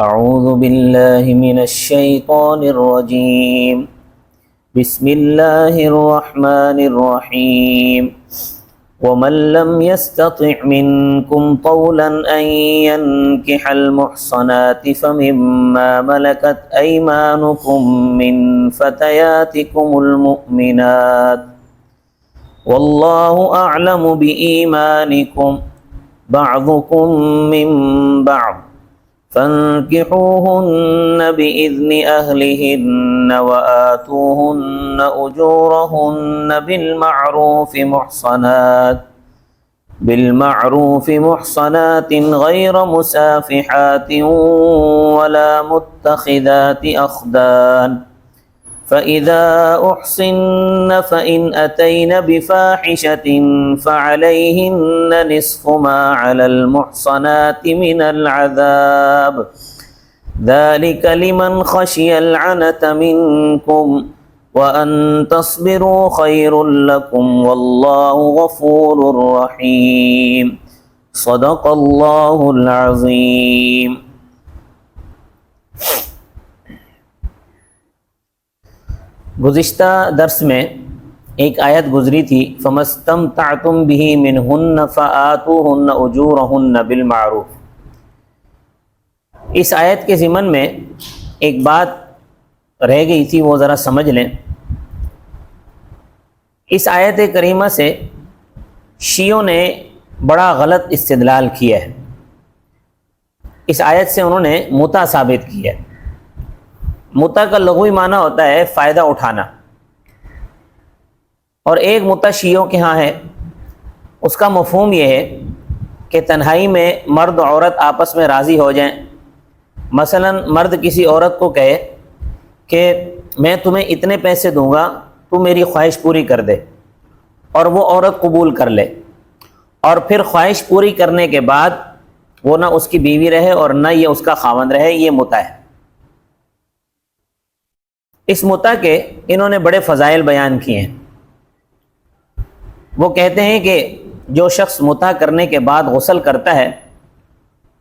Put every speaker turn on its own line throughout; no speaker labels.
اعوذ باللہ من الشیطان الرجیم بسم اللہ الرحمن الرحیم ومن لم يستطع منكم طولا أن ينكح المحصنات فمما ملكت أيمانكم من فتياتكم المؤمنات والله أعلم بإيمانكم بعضكم من بعض فانكحوهن بإذن أهلهن وآتوهن أجورهن بالمعروف محصنات غير مسافحات ولا متخذات أخدان فإذا أحصن فإن أتين بفاحشة فعليهن نصف ما على المحصنات من العذاب ذلك لمن خشي العنة منكم وأن تصبروا خير لكم والله غفور رحيم صدق الله العظيم۔ گزشتہ درس میں ایک آیت گزری تھی فَمَسْتَمْتَعْتُمْ بِهِ مِنْهُنَّ فَآتُوهُنَّ أُجُورَهُنَّ بِالْمَعْرُوفِ۔ اس آیت کے ضمن میں ایک بات رہ گئی تھی، وہ ذرا سمجھ لیں۔ اس آیت کریمہ سے شیعوں نے بڑا غلط استدلال کیا ہے۔ اس آیت سے انہوں نے متع ثابت کیا ہے۔ متع کا لغوی معنی ہوتا ہے فائدہ اٹھانا، اور ایک متع شیعوں کے ہاں ہے، اس کا مفہوم یہ ہے کہ تنہائی میں مرد و عورت آپس میں راضی ہو جائیں۔ مثلا مرد کسی عورت کو کہے کہ میں تمہیں اتنے پیسے دوں گا، تو میری خواہش پوری کر دے، اور وہ عورت قبول کر لے، اور پھر خواہش پوری کرنے کے بعد وہ نہ اس کی بیوی رہے اور نہ یہ اس کا خاوند رہے، یہ متع ہے۔ اس متع کے انہوں نے بڑے فضائل بیان کیے ہیں۔ وہ کہتے ہیں کہ جو شخص متع کرنے کے بعد غسل کرتا ہے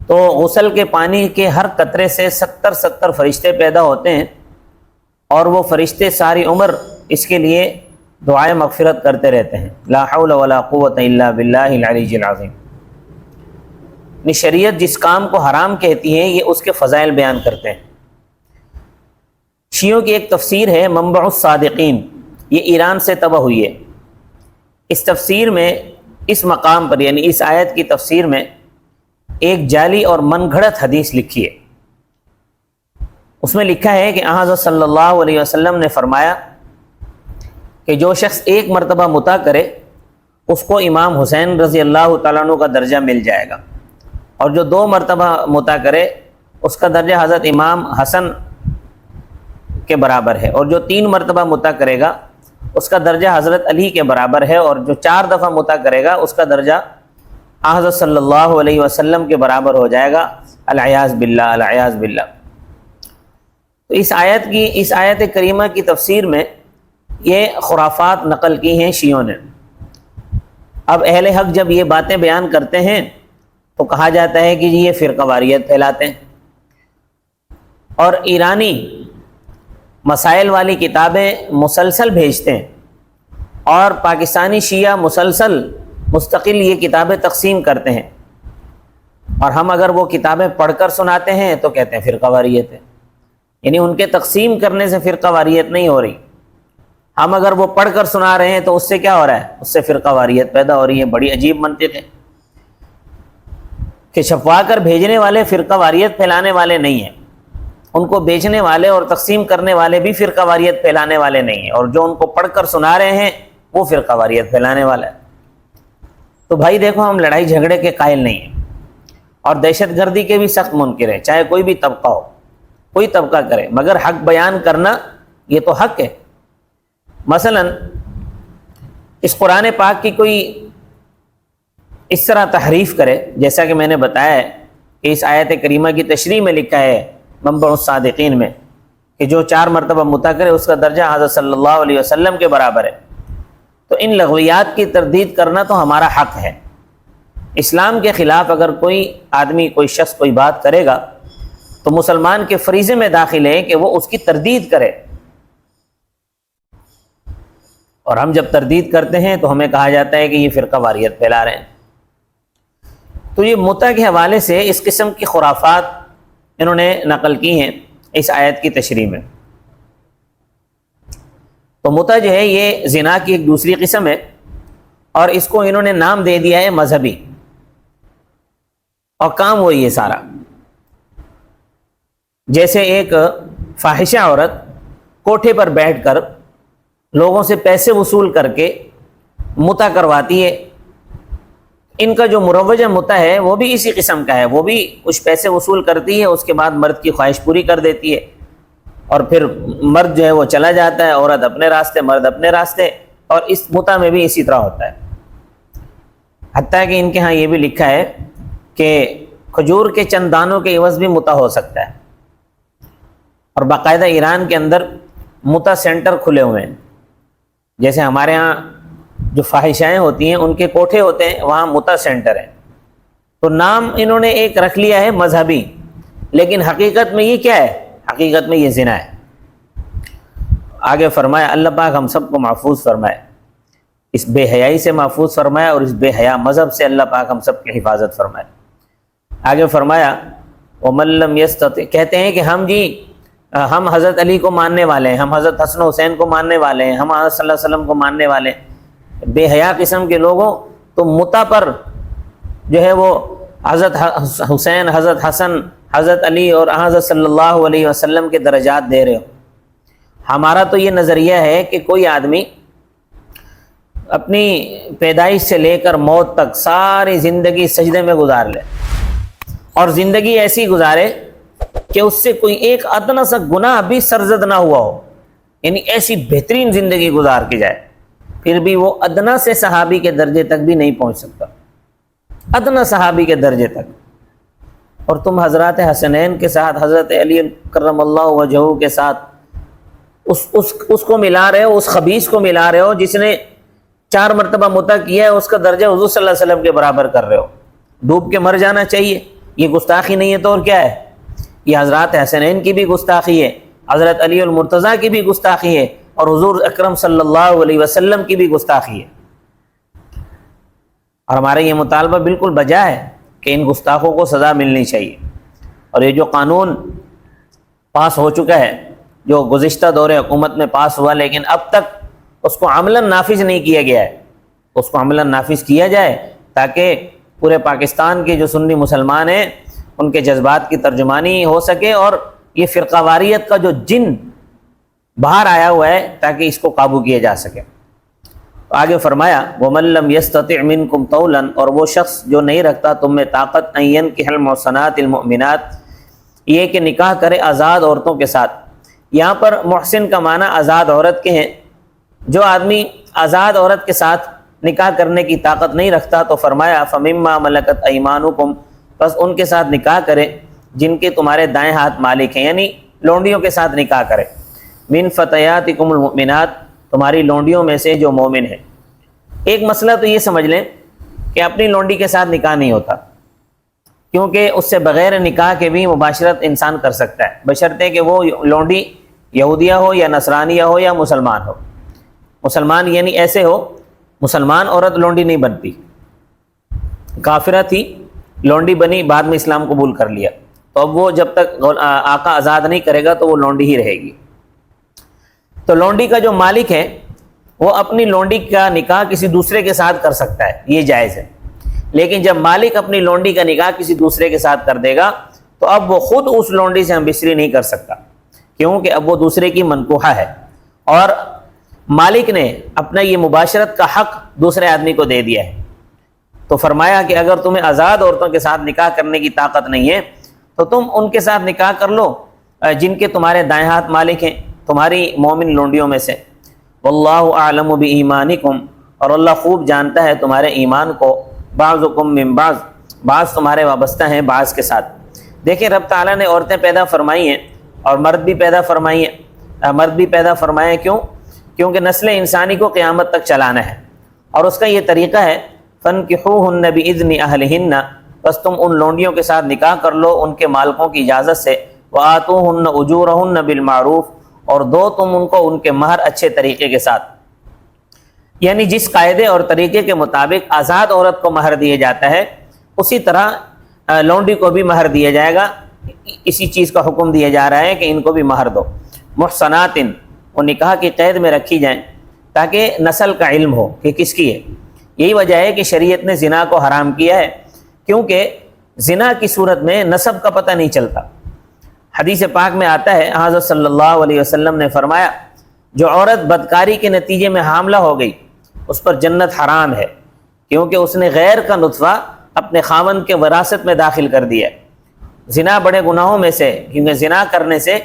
تو غسل کے پانی کے ہر قطرے سے 70 فرشتے پیدا ہوتے ہیں، اور وہ فرشتے ساری عمر اس کے لیے دعائے مغفرت کرتے رہتے ہیں۔ لا حول ولا قوت الا باللہ العلی العظیم۔ شریعت جس کام کو حرام کہتی ہے یہ اس کے فضائل بیان کرتے ہیں۔ شیعوں کی ایک تفسیر ہے منبع الصادقین، یہ ایران سے طبع ہوئی ہے۔ اس تفسیر میں اس مقام پر یعنی اس آیت کی تفسیر میں ایک جعلی اور من گھڑت حدیث لکھی ہے۔ اس میں لکھا ہے کہ حضرت صلی اللہ علیہ وسلم نے فرمایا کہ جو شخص ایک مرتبہ متع کرے اس کو امام حسین رضی اللہ تعالیٰ عنہ کا درجہ مل جائے گا، اور جو 2 مرتبہ متع کرے اس کا درجہ حضرت امام حسن کے برابر ہے، اور جو 3 مرتبہ متع کرے گا اس کا درجہ حضرت علی کے برابر ہے، اور جو 4 دفعہ متع کرے گا اس کا درجہ حضرت صلی اللہ علیہ وسلم کے برابر ہو جائے گا۔ العیاذ باللہ، العیاذ باللہ۔ تو اس آیت کریمہ کی تفسیر میں یہ خرافات نقل کی ہیں شیعوں نے۔ اب اہل حق جب یہ باتیں بیان کرتے ہیں تو کہا جاتا ہے کہ یہ فرقہ واریت پھیلاتے ہیں، اور ایرانی مسائل والی کتابیں مسلسل بھیجتے ہیں، اور پاکستانی شیعہ مستقل یہ کتابیں تقسیم کرتے ہیں، اور ہم اگر وہ کتابیں پڑھ کر سناتے ہیں تو کہتے ہیں فرقہ واریت ہے۔ یعنی ان کے تقسیم کرنے سے فرقہ واریت نہیں ہو رہی، ہم اگر وہ پڑھ کر سنا رہے ہیں تو اس سے کیا ہو رہا ہے؟ اس سے فرقہ واریت پیدا ہو رہی ہے۔ بڑی عجیب منطق ہے کہ چھپوا کر بھیجنے والے فرقہ واریت پھیلانے والے نہیں ہیں، ان کو بیچنے والے اور تقسیم کرنے والے بھی فرقہ واریت پھیلانے والے نہیں ہیں، اور جو ان کو پڑھ کر سنا رہے ہیں وہ فرقہ واریت پھیلانے والا ہے۔ تو بھائی دیکھو، ہم لڑائی جھگڑے کے قائل نہیں ہیں، اور دہشت گردی کے بھی سخت منکر ہیں، چاہے کوئی بھی طبقہ ہو، کوئی طبقہ کرے، مگر حق بیان کرنا یہ تو حق ہے۔ مثلا اس قرآن پاک کی کوئی اس طرح تحریف کرے، جیسا کہ میں نے بتایا ہے کہ اس آیت کریمہ کی تشریح میں لکھا ہے منبع الصادقین میں کہ جو 4 مرتبہ متع کرے اس کا درجہ حضرت صلی اللہ علیہ وسلم کے برابر ہے، تو ان لغویات کی تردید کرنا تو ہمارا حق ہے۔ اسلام کے خلاف اگر کوئی آدمی، کوئی شخص کوئی بات کرے گا تو مسلمان کے فریضے میں داخل ہے کہ وہ اس کی تردید کرے، اور ہم جب تردید کرتے ہیں تو ہمیں کہا جاتا ہے کہ یہ فرقہ واریت پھیلا رہے ہیں۔ تو یہ متع کے حوالے سے اس قسم کی خرافات انہوں نے نقل کی ہیں اس آیت کی تشریح میں۔ تو متع جو ہے یہ زنا کی ایک دوسری قسم ہے، اور اس کو انہوں نے نام دے دیا ہے مذہبی، اور کام وہی ہے سارا۔ جیسے ایک فاحشہ عورت کوٹھے پر بیٹھ کر لوگوں سے پیسے وصول کر کے متع کرواتی ہے، ان کا جو مروجہ متع ہے وہ بھی اسی قسم کا ہے، وہ بھی کچھ پیسے وصول کرتی ہے، اس کے بعد مرد کی خواہش پوری کر دیتی ہے، اور پھر مرد جو ہے وہ چلا جاتا ہے، عورت اپنے راستے مرد اپنے راستے، اور اس متع میں بھی اسی طرح ہوتا ہے۔ حتیٰ کہ ان کے ہاں یہ بھی لکھا ہے کہ کھجور کے چند دانوں کے عوض بھی متع ہو سکتا ہے، اور باقاعدہ ایران کے اندر متع سینٹر کھلے ہوئے ہیں۔ جیسے ہمارے ہاں جو فاحشائیں ہوتی ہیں ان کے کوٹھے ہوتے ہیں، وہاں متع سینٹر ہے۔ تو نام انہوں نے ایک رکھ لیا ہے مذہبی، لیکن حقیقت میں یہ کیا ہے؟ حقیقت میں یہ زنا ہے۔ آگے فرمایا اللہ پاک ہم سب کو محفوظ فرمائے، اس بے حیائی سے محفوظ فرمایا، اور اس بے حیا مذہب سے اللہ پاک ہم سب کی حفاظت فرمائے۔ آگے فرمایا وَمَن لَّمْ يَسْتَطِعْ، کہتے ہیں کہ ہم حضرت علی کو ماننے والے ہیں، ہم حضرت حسن حسین کو ماننے والے ہیں، ہم حضرت صلی اللہ علیہ وسلم کو ماننے والے ہیں۔ بے حیا قسم کے لوگوں تو متع پر جو ہے وہ حضرت حسین، حضرت حسن، حضرت علی اور حضرت صلی اللہ علیہ وسلم کے درجات دے رہے ہو۔ ہمارا تو یہ نظریہ ہے کہ کوئی آدمی اپنی پیدائش سے لے کر موت تک ساری زندگی سجدے میں گزار لے، اور زندگی ایسی گزارے کہ اس سے کوئی ایک ادنا سا گناہ بھی سرزد نہ ہوا ہو، یعنی ایسی بہترین زندگی گزار کے جائے، پھر بھی وہ ادنا سے صحابی کے درجے تک بھی نہیں پہنچ سکتا، ادنا صحابی کے درجے تک۔ اور تم حضرات حسنین کے ساتھ، حضرت علی کرم اللہ وجہہ کے ساتھ اس کو ملا رہے ہو، اس خبیث کو ملا رہے ہو جس نے 4 مرتبہ متع کیا ہے، اس کا درجہ حضور صلی اللہ علیہ وسلم کے برابر کر رہے ہو۔ ڈوب کے مر جانا چاہیے، یہ گستاخی نہیں ہے تو اور کیا ہے؟ یہ حضرات حسنین کی بھی گستاخی ہے، حضرت علی المرتضیٰ کی بھی گستاخی ہے، اور حضور اکرم صلی اللہ علیہ وسلم کی بھی گستاخی ہے۔ اور ہمارا یہ مطالبہ بالکل بجا ہے کہ ان گستاخوں کو سزا ملنی چاہیے۔ اور یہ جو قانون پاس ہو چکا ہے، جو گزشتہ دور حکومت میں پاس ہوا، لیکن اب تک اس کو عملاً نافذ نہیں کیا گیا ہے، اس کو عملاً نافذ کیا جائے تاکہ پورے پاکستان کے جو سنی مسلمان ہیں ان کے جذبات کی ترجمانی ہو سکے، اور یہ فرقہ واریت کا جو جن باہر آیا ہوا ہے تاکہ اس کو قابو کیا جا سکے۔ آگے فرمایا وَمَن لَّمْ يَسْتَطِعْ مِنْكُمْ طَوْلًا، اور وہ شخص جو نہیں رکھتا تم میں طاقت أَن يَنكِحَ الْمُحْصَنَاتِ الْمُؤْمِنَاتِ، یہ کہ نکاح کرے آزاد عورتوں کے ساتھ۔ یہاں پر محسن کا معنی آزاد عورت کے ہیں۔ جو آدمی آزاد عورت کے ساتھ نکاح کرنے کی طاقت نہیں رکھتا تو فرمایا فَمِمَّا مَلَكَتْ أَيْمَانُكُمْ، بس ان کے ساتھ نکاح کرے جن کے تمہارے دائیں ہاتھ مالک ہیں، یعنی لونڈیوں کے ساتھ نکاح کرے۔ مِن فَتَيَاتِكُمُ الْمُؤْمِنَاتِ، تمہاری لونڈیوں میں سے جو مومن ہے۔ ایک مسئلہ تو یہ سمجھ لیں کہ اپنی لونڈی کے ساتھ نکاح نہیں ہوتا، کیونکہ اس سے بغیر نکاح کے بھی مباشرت انسان کر سکتا ہے، بشرطے کہ وہ لونڈی یہودیہ ہو یا نصرانیہ ہو یا مسلمان ہو۔ مسلمان یعنی ایسے ہو، مسلمان عورت لونڈی نہیں بنتی، کافرہ تھی، لونڈی بنی، بعد میں اسلام قبول کر لیا، تو اب وہ جب تک آقا آزاد نہیں کرے گا تو وہ لونڈی ہی رہے گی۔ تو لونڈی کا جو مالک ہے وہ اپنی لونڈی کا نکاح کسی دوسرے کے ساتھ کر سکتا ہے، یہ جائز ہے۔ لیکن جب مالک اپنی لونڈی کا نکاح کسی دوسرے کے ساتھ کر دے گا تو اب وہ خود اس لونڈی سے ہم بستری نہیں کر سکتا، کیونکہ اب وہ دوسرے کی منکوحہ ہے، اور مالک نے اپنا یہ مباشرت کا حق دوسرے آدمی کو دے دیا ہے۔ تو فرمایا کہ اگر تمہیں آزاد عورتوں کے ساتھ نکاح کرنے کی طاقت نہیں ہے تو تم ان کے ساتھ نکاح کر لو جن کے تمہارے دائیں ہاتھ مالک ہیں، تمہاری مومن لونڈیوں میں سے۔ واللہ اعلم بایمانکم، اور اللہ خوب جانتا ہے تمہارے ایمان کو۔ بعضکم من بعض، بعض تمہارے وابستہ ہیں بعض کے ساتھ۔ دیکھیں رب تعالیٰ نے عورتیں پیدا فرمائی ہیں اور مرد بھی پیدا فرمائی ہیں، مرد بھی پیدا فرمائے ہیں، کیوں؟ کیونکہ نسل انسانی کو قیامت تک چلانا ہے، اور اس کا یہ طریقہ ہے فَانْكِحُوهُنَّ بِإِذْنِ أَهْلِهِنَّ، بس تم ان لونڈیوں کے ساتھ نکاح کر لو ان کے مالکوں کی اجازت سے، وآتوہن اجورہن بالمعروف، اور دو تم ان کو ان کے مہر اچھے طریقے کے ساتھ، یعنی جس قاعدے اور طریقے کے مطابق آزاد عورت کو مہر دیا جاتا ہے اسی طرح لونڈی کو بھی مہر دیا جائے گا، اسی چیز کا حکم دیا جا رہا ہے کہ ان کو بھی مہر دو۔ محصنات، وہ نکاح کی قید میں رکھی جائیں تاکہ نسل کا علم ہو کہ کس کی ہے۔ یہی وجہ ہے کہ شریعت نے زنا کو حرام کیا ہے، کیونکہ زنا کی صورت میں نسب کا پتہ نہیں چلتا۔ حدیث پاک میں آتا ہے، حضرت صلی اللہ علیہ وسلم نے فرمایا جو عورت بدکاری کے نتیجے میں حاملہ ہو گئی اس پر جنت حرام ہے، کیونکہ اس نے غیر کا نطفہ اپنے خاوند کے وراثت میں داخل کر دیا ہے۔ زنا بڑے گناہوں میں سے، کیونکہ زنا کرنے سے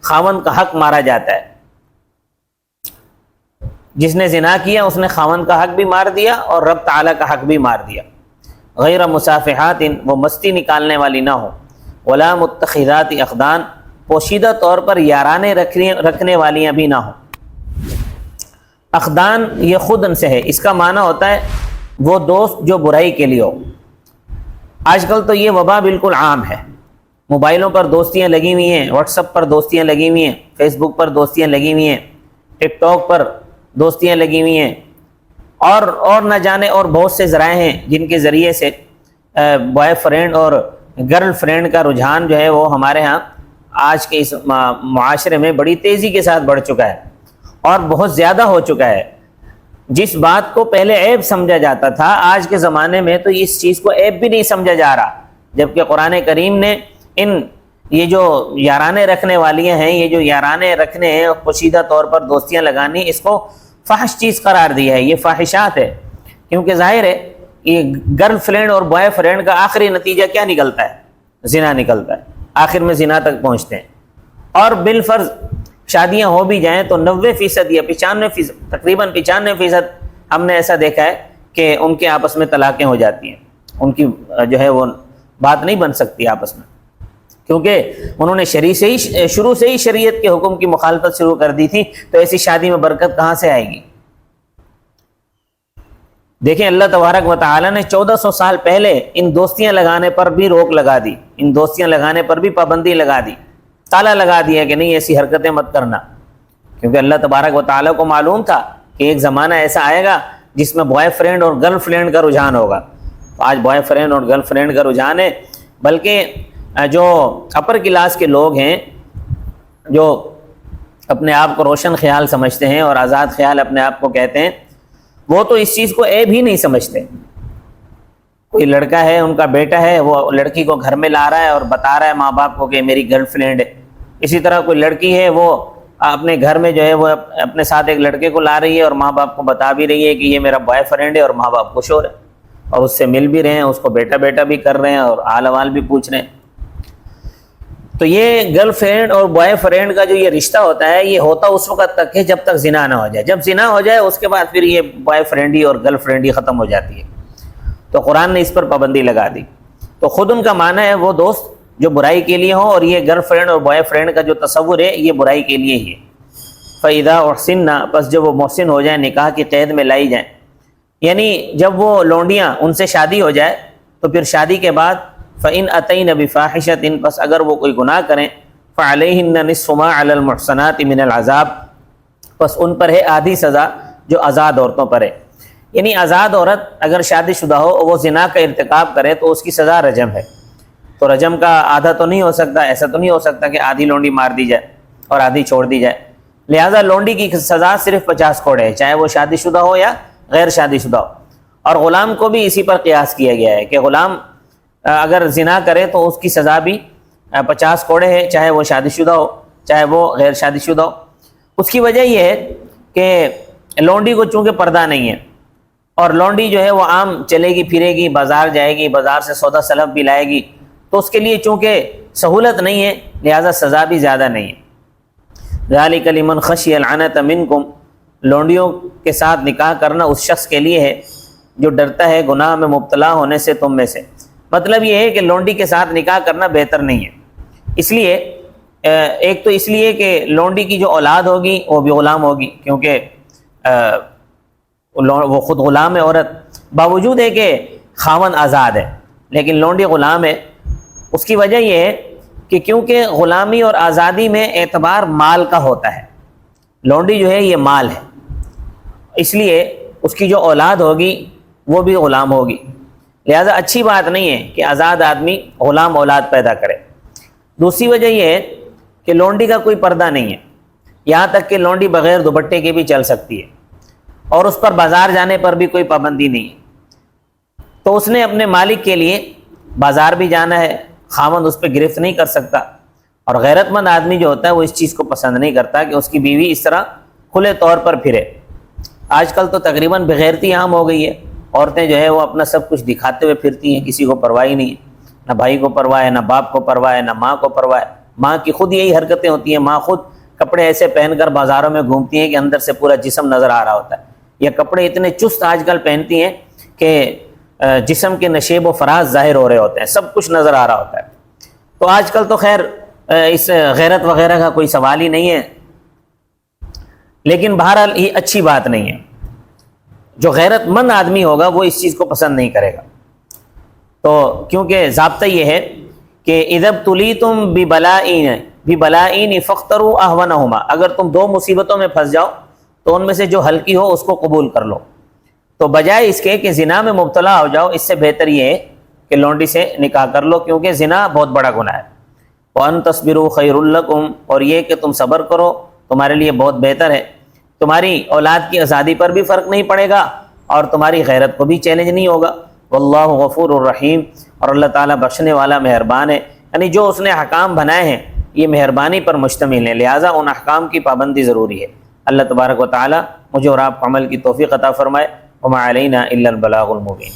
خاوند کا حق مارا جاتا ہے۔ جس نے زنا کیا اس نے خاوند کا حق بھی مار دیا اور رب تعالیٰ کا حق بھی مار دیا۔ غیر مصافحات، وہ مستی نکالنے والی نہ ہو، ولا متخذات اخدان، پوشیدہ طور پر یارانے رکھنے والیاں بھی نہ ہوں۔ اخدان یہ خود ان سے ہے، اس کا معنی ہوتا ہے وہ دوست جو برائی کے لیے ہو۔ آج کل تو یہ وبا بالکل عام ہے، موبائلوں پر دوستیاں لگی ہوئی ہیں، واٹس ایپ پر دوستیاں لگی ہوئی ہیں، فیس بک پر دوستیاں لگی ہوئی ہیں، ٹک ٹاک پر دوستیاں لگی ہوئی ہیں، اور نہ جانے اور بہت سے ذرائع ہیں جن کے ذریعے سے بوائے فرینڈ اور گرل فرینڈ کا رجحان جو ہے وہ ہمارے ہاں آج کے اس معاشرے میں بڑی تیزی کے ساتھ بڑھ چکا ہے اور بہت زیادہ ہو چکا ہے۔ جس بات کو پہلے عیب سمجھا جاتا تھا آج کے زمانے میں تو اس چیز کو عیب بھی نہیں سمجھا جا رہا، جبکہ قرآن کریم نے یہ جو یارانے رکھنے والیاں ہیں، یہ جو یارانے رکھنے ہیں پوشیدہ طور پر دوستیاں لگانی، اس کو فحش چیز قرار دیا ہے، یہ فاحشات ہے۔ کیونکہ ظاہر ہے یہ گرل فرینڈ اور بوائے فرینڈ کا آخری نتیجہ کیا نکلتا ہے؟ زنا نکلتا ہے، آخر میں زنا تک پہنچتے ہیں۔ اور بالفرض شادیاں ہو بھی جائیں تو 90% یا 95%، تقریباً 95% ہم نے ایسا دیکھا ہے کہ ان کے آپس میں طلاقیں ہو جاتی ہیں، ان کی جو ہے وہ بات نہیں بن سکتی آپس میں، کیونکہ انہوں نے شروع سے ہی شریعت کے حکم کی مخالفت شروع کر دی تھی، تو ایسی شادی میں برکت کہاں سے آئے گی؟ دیکھیں اللہ تبارک و تعالی نے 1400 سال پہلے ان دوستیاں لگانے پر بھی روک لگا دی، ان دوستیاں لگانے پر بھی پابندی لگا دی، تالا لگا دیا کہ نہیں ایسی حرکتیں مت کرنا، کیونکہ اللہ تبارک و تعالیٰ کو معلوم تھا کہ ایک زمانہ ایسا آئے گا جس میں بوائے فرینڈ اور گرل فرینڈ کا رجحان ہوگا۔ آج بوائے فرینڈ اور گرل فرینڈ کا رجحان ہے، بلکہ جو اپر کلاس کے لوگ ہیں جو اپنے آپ کو روشن خیال سمجھتے ہیں اور آزاد خیال اپنے آپ کو کہتے ہیں، وہ تو اس چیز کو عیب ہی نہیں سمجھتے۔ کوئی لڑکا ہے، ان کا بیٹا ہے، وہ لڑکی کو گھر میں لا رہا ہے اور بتا رہا ہے ماں باپ کو کہ میری گرل فرینڈ ہے۔ اسی طرح کوئی لڑکی ہے، وہ اپنے گھر میں جو ہے وہ اپنے ساتھ ایک لڑکے کو لا رہی ہے اور ماں باپ کو بتا بھی رہی ہے کہ یہ میرا بوائے فرینڈ ہے، اور ماں باپ خوش ہو رہے ہیں اور اس سے مل بھی رہے ہیں، اس کو بیٹا بیٹا بھی کر رہے ہیں اور حال احوال بھی پوچھ رہے ہیں۔ تو یہ گرل فرینڈ اور بوائے فرینڈ کا جو یہ رشتہ ہوتا ہے، یہ ہوتا اس وقت تک ہے جب تک زنا نہ ہو جائے۔ جب زنا ہو جائے اس کے بعد پھر یہ بوائے فرینڈی اور گرل فرینڈی ختم ہو جاتی ہے۔ تو قرآن نے اس پر پابندی لگا دی۔ تو خود ان کا معنی ہے وہ دوست جو برائی کے لیے ہوں، اور یہ گرل فرینڈ اور بوائے فرینڈ کا جو تصور ہے یہ برائی کے لیے ہی ہے۔ فَإِذَا أُحْسِنَّ، پس جب وہ محسن ہو جائیں، نکاح کی قید میں لائی جائیں، یعنی جب وہ لونڈیاں ان سے شادی ہو جائے تو پھر شادی کے بعد فَإِنْ أَتَيْنَ بِفَاحِشَةٍ، پس اگر وہ کوئی گناہ کریں، فَعَلَيْهِنَّ نِصْفُ مَا عَلَى الْمُحْصَنَاتِ مِنَ الْعَذَابِ، پس ان پر ہے آدھی سزا جو آزاد عورتوں پر ہے۔ یعنی آزاد عورت اگر شادی شدہ ہو اور وہ زنا کا ارتکاب کرے تو اس کی سزا رجم ہے۔ تو رجم کا آدھا تو نہیں ہو سکتا، ایسا تو نہیں ہو سکتا کہ آدھی لونڈی مار دی جائے اور آدھی چھوڑ دی جائے، لہٰذا لونڈی کی سزا صرف 50 کوڑے ہے، چاہے وہ شادی شدہ ہو یا غیر شادی شدہ ہو۔ اور غلام کو بھی اسی پر قیاس کیا گیا ہے کہ غلام اگر زنا کرے تو اس کی سزا بھی 50 کوڑے ہے، چاہے وہ شادی شدہ ہو چاہے وہ غیر شادی شدہ ہو۔ اس کی وجہ یہ ہے کہ لونڈی کو چونکہ پردہ نہیں ہے، اور لونڈی جو ہے وہ عام چلے گی پھرے گی، بازار جائے گی، بازار سے سودا سلب بھی لائے گی، تو اس کے لیے چونکہ سہولت نہیں ہے لہٰذا سزا بھی زیادہ نہیں ہے۔ ذَلِكَ لِمَنْ خَشِيَ الْعَنَتَ مِنْكُمْ، لونڈیوں کے ساتھ نکاح کرنا اس شخص کے لیے ہے جو ڈرتا ہے گناہ میں مبتلا ہونے سے تم میں سے۔ مطلب یہ ہے کہ لونڈی کے ساتھ نکاح کرنا بہتر نہیں ہے، اس لیے ایک تو اس لیے کہ لونڈی کی جو اولاد ہوگی وہ بھی غلام ہوگی، کیونکہ وہ خود غلام ہے عورت، باوجود ہے کہ خاوند آزاد ہے لیکن لونڈی غلام ہے۔ اس کی وجہ یہ ہے کہ کیونکہ غلامی اور آزادی میں اعتبار مال کا ہوتا ہے، لونڈی جو ہے یہ مال ہے، اس لیے اس کی جو اولاد ہوگی وہ بھی غلام ہوگی، لہذا اچھی بات نہیں ہے کہ آزاد آدمی غلام اولاد پیدا کرے۔ دوسری وجہ یہ ہے کہ لونڈی کا کوئی پردہ نہیں ہے، یہاں تک کہ لونڈی بغیر دوپٹے کے بھی چل سکتی ہے، اور اس پر بازار جانے پر بھی کوئی پابندی نہیں ہے۔ تو اس نے اپنے مالک کے لیے بازار بھی جانا ہے، خاوند اس پہ گرفت نہیں کر سکتا، اور غیرت مند آدمی جو ہوتا ہے وہ اس چیز کو پسند نہیں کرتا کہ اس کی بیوی اس طرح کھلے طور پر پھرے۔ آج کل تو تقریباً بغیرتی عام ہو گئی ہے، عورتیں جو ہے وہ اپنا سب کچھ دکھاتے ہوئے پھرتی ہیں، کسی کو پرواہ ہی نہیں ہے، نہ بھائی کو پرواہ ہے، نہ باپ کو پرواہ ہے، نہ ماں کو پرواہ ہے۔ ماں کی خود یہی حرکتیں ہوتی ہیں، ماں خود کپڑے ایسے پہن کر بازاروں میں گھومتی ہیں کہ اندر سے پورا جسم نظر آ رہا ہوتا ہے، یا کپڑے اتنے چست آج کل پہنتی ہیں کہ جسم کے نشیب و فراز ظاہر ہو رہے ہوتے ہیں، سب کچھ نظر آ رہا ہوتا ہے۔ تو آج کل تو خیر اس غیرت وغیرہ کا کوئی سوال ہی نہیں ہے، لیکن بہرحال یہ اچھی بات نہیں ہے۔ جو غیرت مند آدمی ہوگا وہ اس چیز کو پسند نہیں کرے گا۔ تو کیونکہ ضابطہ یہ ہے کہ اذا ابتلیتم ببلائین فاختروا اہونہما، اگر تم دو مصیبتوں میں پھنس جاؤ تو ان میں سے جو ہلکی ہو اس کو قبول کر لو۔ تو بجائے اس کے کہ زنا میں مبتلا ہو جاؤ، اس سے بہتر یہ ہے کہ لونڈی سے نکاح کر لو، کیونکہ زنا بہت بڑا گناہ ہے۔ وَأَن تَصْبِرُوا خَيْرٌ لَكُمْ، اور یہ کہ تم صبر کرو تمہارے لیے بہت بہتر ہے، تمہاری اولاد کی آزادی پر بھی فرق نہیں پڑے گا اور تمہاری غیرت کو بھی چیلنج نہیں ہوگا۔ واللہ غفور الرحیم، اور اللہ تعالیٰ بخشنے والا مہربان ہے، یعنی جو اس نے احکام بنائے ہیں یہ مہربانی پر مشتمل ہے، لہٰذا ان احکام کی پابندی ضروری ہے۔ اللہ تبارک و تعالیٰ مجھے اور آپ کو عمل کی توفیق عطا فرمائے۔ وما علینا الا البلاغ المبین۔